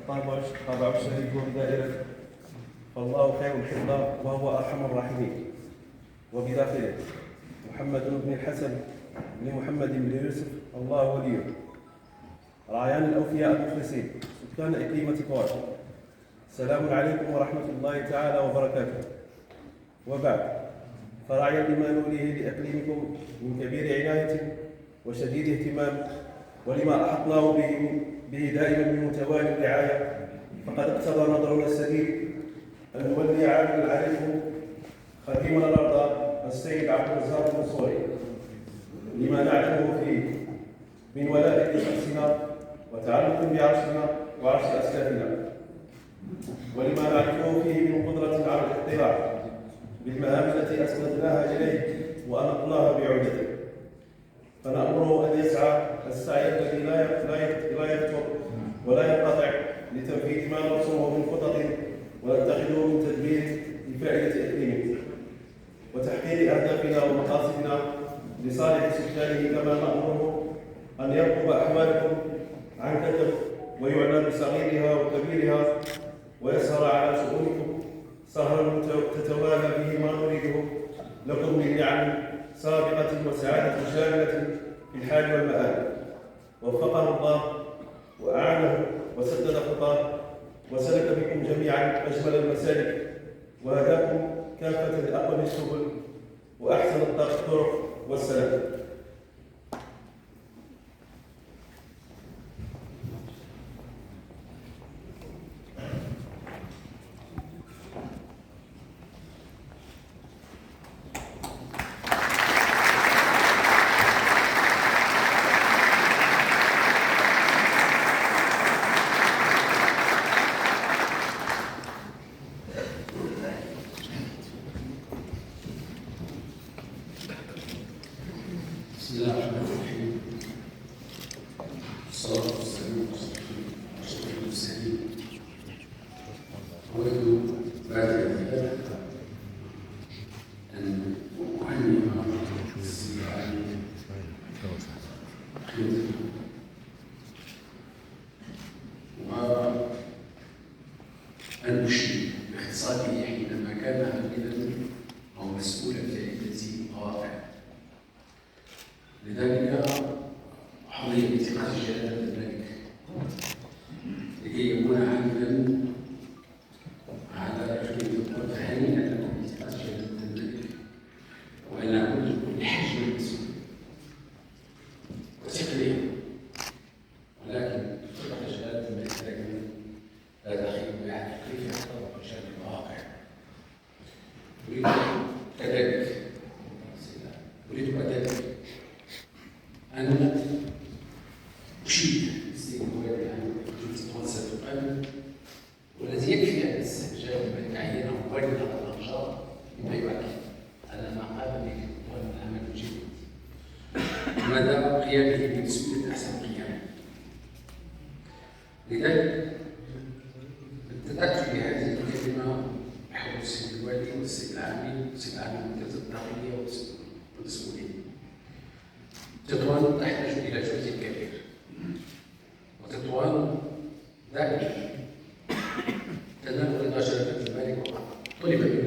طابع الشريك بدائرة فالله خير الحفظ وهو أرحم الراحمين. وبداخله محمد بن الحسن بن محمد بن يوسف الله وليه، رعيان الأوفياء المخلصين سكان إقليم تطوان. السلام عليكم ورحمة الله تعالى وبركاته. وبعد، فرعيا لما نوليه لإقليمكم من كبير عناية وشديد اهتمام، ولما أحطناه به دائما من متوالي الرعاية، فقد اقتضى نظرنا السديد أن نولي عاملا عليكم خديمنا الأرض السيد عبد الرزاق المنصوري، لما نعلمه فيه من ولاء لشخصنا وتعلق بعرشنا وعرش أسلافنا، ولما نعرفه فيه من قدرة على الاطلاع بالمهام التي أسندناها إليه وأنقناها بعودته. فنأمره أن يسعى السعي الذي لا يفتر ولا ينقطع لتنفيذ ما نرسمه من خطط ونتخذه من تدبير لفائدة إقليمه وتحقيق أهدافنا ومقاصدنا لصالح سكانه. كما نأمره أن يرقب أحوالكم عن كتف ويعنى بصغيرها وكبيرها، ويسهر على شؤونكم سهرا تتوالى به ما نريده لكم من نعم سابقة وسعادة شاملة في الحال والمآل. وفقه الله وأعانه وسدد خطاه وسلك بكم جميعا أجمل المسالك، وهداكم كافة لأقوم السبل وأحسن الطرق والسلام. بسم الله الرحمن الرحيم. الصلاة والسلام على أشرف المرسلين. أود بعد ذلك أن أهنئ السيد علي وأن أشيد باختصاصه حينما كان عاملا أو مسؤولا في عدة مواقع. لذلك حظي بثقة جلالة الملك لكي يكون عاملا على رجل هنيئا له بثقة جلالة الملك، وأن أكون بكل حجم المسؤول وثقله، ولكن ثقة جلالة الملك لا تخيب بأحد كيف يحتضر رجال المواقع. أريد كذلك أن أشيد باستقبال جلسة تونس تقام، والذي يكفي أن استخدام من تعيينه مبررا الأنشاط بما يؤكد أن ما قام به هو العمل جيد ومدى قيامه بمسؤولية أحسن قيام. لذلك ابتدأت بهذه الكلمة بحول السيد الوالي والسيد العامل والسيد العامل الممتاز الداخلية والمسؤولين. تطوان تحتاج إلى جهد كبير، وتطوان دائما تنال رضا جلالة الملك وقد طلب منه